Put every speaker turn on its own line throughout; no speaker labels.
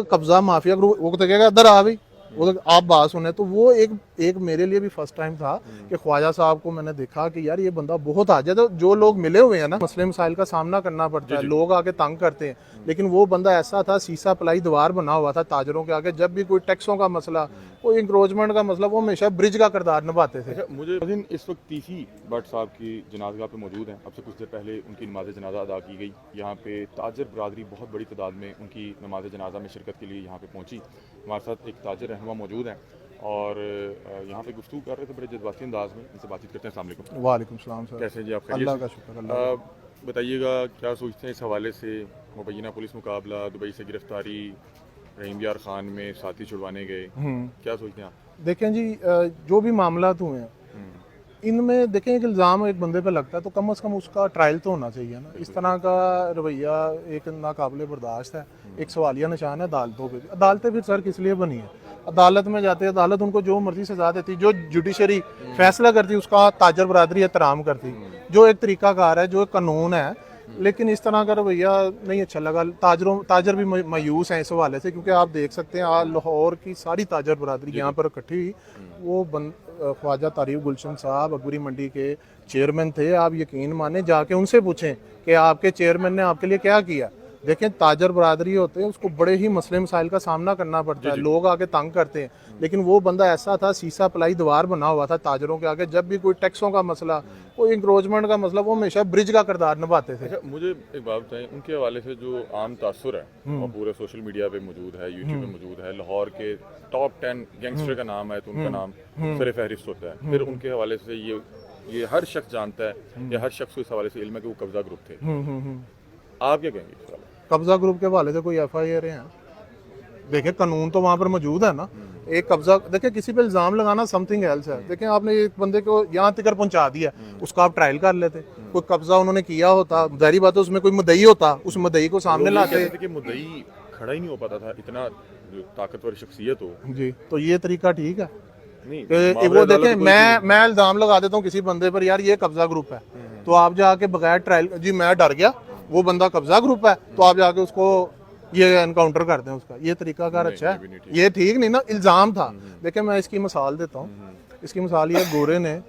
कब्जा mafia group, वो तो कहेगा इधर आ भाई, वो तो आप बात सुने। तो वो एक मेरे लिए भी फर्स्ट टाइम था कि ख्वाजा साहब को मैंने देखा कि यार ये बंदा बहुत आजा। तो जो लोग मिले हुए हैं ना, मसले मसाइल का सामना करना पड़ता है, लोग आके तंग करते हैं, लेकिन वो बंदा ऐसा था, सीसा पलाई दीवार बना हुआ था ताजरों के आगे। जब भी कोई टैक्सों का मसला, कोई इंक्रोचमेंट का मसला, वो हमेशा ब्रिज का किरदार निभाते थे।
मुझे इस वक्त तीसी भट्ट साहब की जनाज़गाह पे मौजूद हैं। अब से कुछ देर पहले उनकी नमाज जनाजा अदा की गई। यहाँ पे ताजर बरादरी बहुत बड़ी तादाद में उनकी नमाज जनाजा में शिरकत के लिए यहाँ पे पहुँची। हमारे साथ एक ताजर रहनुमा मौजूद हैं और यहाँ पे गुफ्तगू कर रहे थे बड़े जज्बाती अंदाज में। इनसे बातचीत करते हैं। अस्सलाम वालेकुम।
वालेकुम सलाम सर।
कैसे हैं जी आप?
अल्लाह का शुक्र। अल्लाह
बताइएगा क्या सोचते हैं इस हवाले से? मुबैना पुलिस मुकाबला, दुबई से गिरफ्तारी, रहीम यार खान में साथी छुड़वाने गए, क्या सोचते हैं आप?
देखें जी, जो भी मामला हुए हैं इनमें देखें एक इल्ज़ाम एक बंदे पे लगता है तो कम से कम उसका ट्रायल तो होना चाहिए ना। इस तरह का रवैया एक नाकाबिले बर्दाश्त है, एक सवालिया निशान है अदालतों पे। अदालतें फिर सर किस लिए बनी है? अदालत में जाते हैं, अदालत उनको जो मर्जी सजा देती, जो जुडिशरी फैसला करती उसका ताजर बरादरी एहतराम करती, जो एक तरीकाकार है, जो एक कानून है। लेकिन इस तरह का रवैया नहीं अच्छा लगा। ताजर भी मायूस हैं इस हवाले से, क्योंकि आप देख सकते हैं आज लाहौर की सारी ताजर बरादरी यहाँ पर इकट्ठी हुई। वो ख्वाजा तारीफ गुलशन साहब अकबरी मंडी के चेयरमैन थे। आप यकीन माने, जाके उनसे पूछें कि आपके चेयरमैन ने आपके लिए क्या किया। देखें, ताजर बरादरी होते हैं, उसको बड़े ही मसले मसाइल का सामना करना पड़ता है, लोग आके तंग करते हैं, लेकिन वो बंदा ऐसा था, सीसा पलाई दीवार बना हुआ था ताजरों के आगे। जब भी कोई टैक्सों का मसला, कोई इंक्रोचमेंट का मसला, वो हमेशा ब्रिज का किरदार निभाते थे।
अच्छा, मुझे एक बात बताएं, उनके हवाले से जो आम तासुर है और पूरे सोशल मीडिया पे मौजूद है, यूट्यूब पे मौजूद है, लाहौर के टॉप 10 गैंगस्टर का नाम है तो उनका नाम सर फहरिस्त होता है। फिर उनके हवाले से ये हर शख्स जानता है, या हर शख्स को इस हवाले से इल्म है कि वो कब्जा ग्रुप थे। आप क्या कहेंगे इस हवाले?
कब्जा ग्रुप के हवाले से कोई FIR हैं? देखिए, कानून तो वहाँ पर मौजूद है ना। एक कब्जा, देखिए किसी पे इल्जाम लगाना समथिंग एल्स है। देखिए, आपने एक बंदे को यहाँ तक पहुंचा दिया, उसका आप ट्रायल कर लेते। कोई कब्जा उन्होंने किया होता, जाहिर बात है उसमें कोई मुद्दई होता, उस मुद्दई को सामने लाते
कि मुद्दई खड़ा ही नहीं हो पाता था, इतना ताकतवर शख्सियत हो
जी। तो ये तरीका ठीक है?
नहीं,
वो देखें, मैं इल्जाम लगा देता हूँ किसी बंदे पर, यार ये कब्जा ग्रुप है, तो आप जाके बगैर ट्रायल, जी मैं डर गया, वो बंदा कब्जा ग्रुप है, तो आप जाके उसको ये एनकाउंटर कर दें उसका। ये तरीकाकार अच्छा है? ये ठीक नहीं ना। इल्जाम था। देखिए, मैं इसकी मिसाल देता हूँ। इसकी मिसाल ये, गोरे ने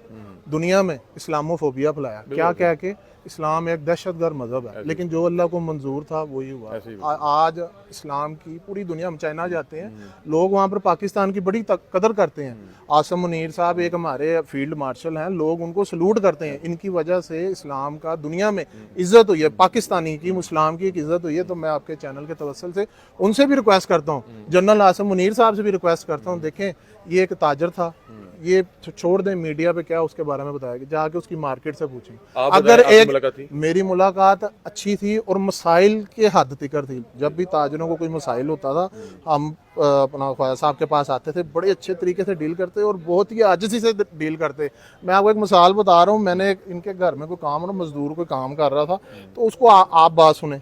दुनिया में इस्लामोफोबिया फैलाया, क्या कह के इस्लाम एक दहशतगर्द मजहब है, लेकिन जो अल्लाह को मंजूर था वही हुआ। आज इस्लाम की पूरी दुनिया में, चाइना जाते हैं लोग, वहाँ पर पाकिस्तान की बड़ी कदर करते हैं। आसम मुनीर साहब एक हमारे फील्ड मार्शल हैं, लोग उनको सलूट करते हैं। इनकी वजह से इस्लाम का दुनिया में इज्जत हुई है, पाकिस्तानी की, इस्लाम की एक इज्जत हुई है। तो मैं आपके चैनल के तवस्सुल से उनसे भी रिक्वेस्ट करता हूँ, जनरल आसम मुनीर साहब से भी रिक्वेस्ट करता हूँ, देखें ये एक ताजर था, ये छोड़ दें मीडिया पे क्या उसके बारे में बताया, जाके उसकी मार्केट से पूछें। अगर एक मेरी मुलाकात अच्छी थी और मसाइल के हद तक थी, जब भी ताजरों को कोई मसाइल होता था, हम अपना ख्वाजा साहब के पास आते थे, बड़े अच्छे तरीके से डील करते और बहुत ही आजिज़ी से डील करते। मैं आपको एक मिसाल बता रहा हूँ, मैंने इनके घर में कोई काम, मजदूर कोई काम कर रहा था, तो उसको आप बात सुने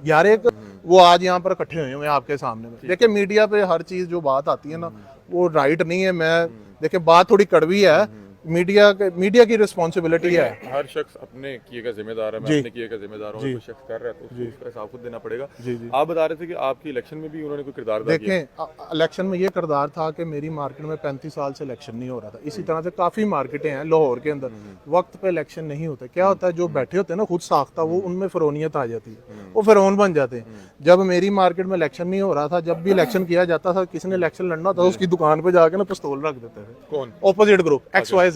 यार, एक वो आज यहाँ पर इकट्ठे हुए हैं आपके सामने में। देखिए, मीडिया पे हर चीज़ जो बात आती है ना, वो राइट नहीं है। मैं देखिए, बात थोड़ी कड़वी है, मीडिया की रिस्पॉन्सिबिलिटी है।
हर शख्स अपने किए का जिम्मेदार है, मैं अपने किए का जिम्मेदार हूँ। कोई शख्स कर रहा है तो उसका हिसाब खुद देना पड़ेगा। आप बता रहे थे कि आपकी इलेक्शन में भी उन्होंने कोई किरदार अदा किया।
देखें, इलेक्शन में ये किरदार था कि मेरी मार्केट में 35 साल से इलेक्शन नहीं हो रहा था। इसी तरह से काफ़ी मार्केटें हैं लाहौर के अंदर, वक्त पे इलेक्शन नहीं होते। क्या होता है, जो बैठे होते हैं ना खुद साख्ता, वो उनमें फ़िरौनियत आ जाती है, वो फ़िरौन बन जाते हैं। जब मेरी मार्केट में इलेक्शन नहीं हो रहा था, जब भी इलेक्शन किया जाता था, किसी ने इलेक्शन लड़ना था, उसकी दुकान पर जाके ना पिस्तौल रख देते थे।
कौन?
ऑपोजिट ग्रुप XYZ,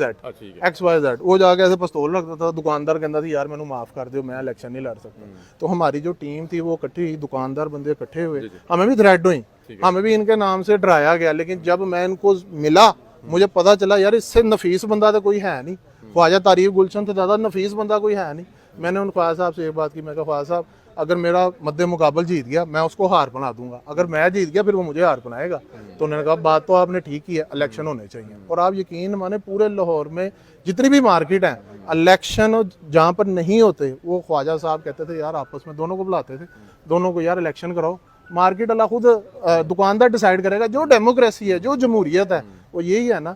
वो जाके ऐसे पिस्तौल रखता था। दुकानदार कहता था यार मैंने माफ कर दो, मैं इलेक्शन नहीं लड़ सकता। तो हमारी जो टीम थी वो इकट्ठी हुई, दुकानदार बंदे इकट्ठे हुए, हमें भी थ्रेट हुई, हमें भी इनके नाम से डराया गया। लेकिन जब मैं इनको मिला, मुझे पता चला यार इससे नफीस बंदा तो कोई है नहीं, ख्वाजा तारीफ गुलशन से ज़्यादा नफीस बंदा कोई है नहीं। मैंने उन ख्वाजा साहब से एक बात की, मैं कहा ख्वाजा साहब अगर मेरा मद्दे मुकाबल जीत गया मैं उसको हार बना दूंगा, अगर मैं जीत गया फिर वो मुझे हार बनाएगा। तो उन्होंने कहा बात तो आपने ठीक की है, इलेक्शन होने चाहिए। और आप यकीन माने पूरे लाहौर में जितनी भी मार्केट हैं, इलेक्शन जहाँ पर नहीं होते, वो ख्वाजा साहब कहते थे यार, आपस में दोनों को बुलाते थे, दोनों को यार इलेक्शन कराओ, मार्केट अल्लाह खुद दुकानदार डिसाइड करेगा। जो डेमोक्रेसी है, जो जमहूरियत है, वो यही है ना।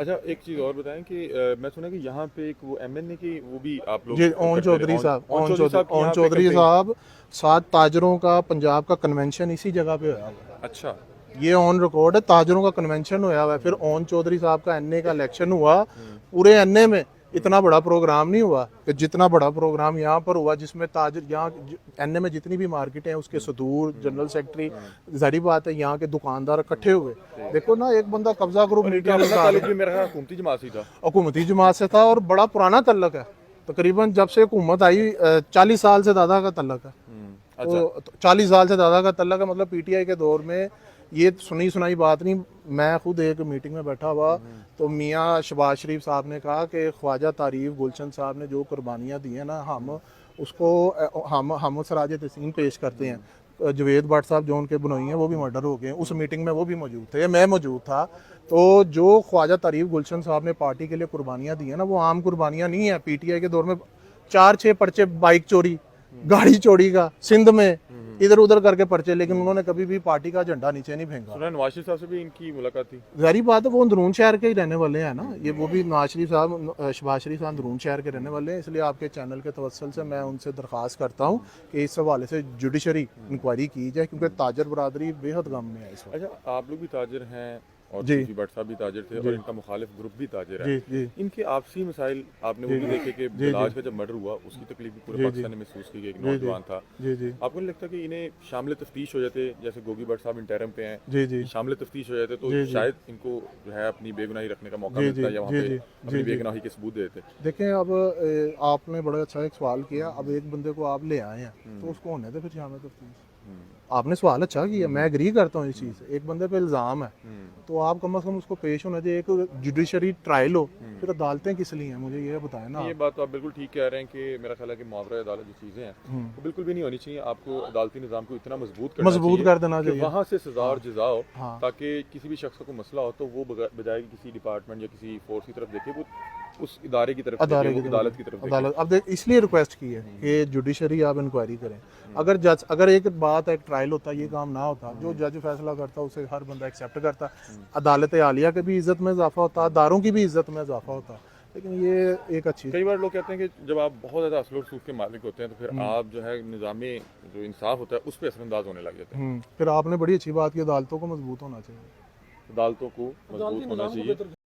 अच्छा, एक चीज़ और बताएं कि मैं सुना कि यहाँ पे एक वो एमएनए की वो भी आप लोग
जी
करते
ओन
रहे।
चौधरी साहब,
ओन चौधरी साहब की
ओन
यहाँ पे
चौधरी
campaign-
साहब 7 ताजरों का पंजाब का कन्वेंशन इसी जगह पे होया हुआ है।
अच्छा।
ये ऑन रिकॉर्ड है, ताजरों का कन्वेंशन होया हुआ है, फिर ओन चौधरी साहब का एनए का इलेक्शन हुआ। पूरे एनए में इतना बड़ा प्रोग्राम नहीं हुआ कि जितना बड़ा प्रोग्राम यहाँ पर हुआ, जिसमें ताजर यहाँ एनए में जितनी भी मार्केट है उसके सदूर जनरल सेक्रेटरी, जाहिर बात है यहाँ के दुकानदार इकट्ठे हुए। देखो ना, एक बंदा कब्जा ग्रुप
और इनका अपना ताल्लुक भी मेरा ख्याल हुकूमती जमात ही था।
हुकूमती जमात से था और बड़ा पुराना तल्लक है। तकरीबन जब से हुकूमत आई 40 साल से ज़्यादा का तल्लक है।
अच्छा।
तो 40 साल से ज़्यादा का तल्लक है, मतलब पीटीआई के दौर में ये सुनी सुनाई बात नहीं। मैं खुद एक मीटिंग में बैठा हुआ तो मियाँ शबाज शरीफ साहब ने कहा कि ख्वाजा तारीफ गुलशन साहब ने जो कुर्बानियाँ दी हैं ना, हम उसको हम सराज तहसीन पेश करते हैं। जवेद भट्ट साहब जो उनके बनोई हैं वो भी मर्डर हो गए, उस मीटिंग में वो भी मौजूद थे, मैं मौजूद था। तो जो ख्वाजा तारीफ गुलशन साहब ने पार्टी के लिए कुर्बानियाँ दी हैं ना, वो आम कुर्बानियाँ नहीं है। पीटीआई के दौर में 4-6 पर्चे बाइक चोरी, गाड़ी चोरी का सिंध में इधर उधर करके पर्चे, लेकिन उन्होंने कभी भी पार्टी का झंडा नीचे नहीं फेंका।
सुना नवाज शरीफ साहब से भी इनकी मुलाकात थी।
जाहिर बात है वो अंदरून शहर के ही रहने वाले हैं ना, ये वो भी नवाज शरीफ साहब, शहबाज शरीफ साहब अंदरून शहर के रहने वाले हैं। इसलिए आपके चैनल के तवस्सुल से मैं उनसे दरख्वास्त करता हूँ कि इस हवाले से जुडिशरी इंक्वायरी की जाए, क्योंकि ताजर बरादरी बेहद गम में है इस वक्त।
अच्छा, आप लोग भी ताजिर हैं और
जी।
सूफी भट्ट साहब भी ताजिर थे और इनका मुखालिफ ग्रुप भी ताजिर
जी
है।
जी
इनके आपसी मसाइल आपने वो भी देखे कि बिलाज का जब मर्डर हुआ उसकी तकलीफ भी पूरे पाकिस्तान ने महसूस की। एक नौजवान था।
जी जी
आपको नहीं लगता कि इन्हें शामिल तफ्तीश हो जाते, जैसे गोगी भट्ट साहब इंटरम पे हैं,
जी जी
शामिल तफ्तीश हो जाते तो
जी, जी।
शायद इनको जो है अपनी बेगुनाही रखने का मौका
जी,
मिलता
जी,
या वहाँ
जी,
पे
जी,
अपनी
जी, जी।
बेगुनाही के सबूत दे देते।
देखें, अब आपने बड़ा अच्छा एक सवाल किया। अब एक बंदे को आप ले आए हैं तो उसको होने दे फिर शामिल तफ्तीश। आपने सवाल अच्छा किया, मैं एग्री करता हूँ इस चीज़ से। एक बंदे पे इल्ज़ाम है तो आप कम से कम उसको पेश होना चाहिए, एक जुडिशरी ट्रायल हो। फिर अदालतें किस लिए हैं, मुझे ये बताएं ना
ये
आप।
बात तो आप बिल्कुल ठीक कह रहे हैं कि मेरा ख्याल है कि मुआवरा अदालत जो चीज़ें हैं वो बिल्कुल भी नहीं होनी चाहिए। आपको अदालती निज़ाम को इतना मजबूत
कर देना
कि
चाहिए।
वहाँ से सजा और जजा हो,
हाँ।
ताकि किसी भी शख्स को मसला हो तो वो बजाय किसी डिपार्टमेंट या किसी फोर्स की तरफ देखे, वो उस इदारे की तरफ
अदालत
देखे, वो अदालत की तरफ देखे।
अदालत अब देख, इसलिए रिक्वेस्ट की है कि जुडिशरी आप इंक्वायरी करें। अगर एक बात एक ट्रायल होता, ये काम ना होता, जो जज फैसला करता उसे हर बंदा एक्सेप्ट करता, अदालत आलिया की भी इज्जत में इजाफा होता, अदारों की भी इज्जत में इजाफा होता। लेकिन ये एक अच्छी
कई बार लोग कहते हैं कि जब आप बहुत ज़्यादा असलो रसूख के मालिक होते हैं तो फिर आप जो है निज़ामी जो इंसाफ होता है उस पर असरअंदाज होने लग जाते हैं।
फिर आपने बड़ी अच्छी बात की, अदालतों को मजबूत होना चाहिए।
अदालतों को मजबूत होना चाहिए।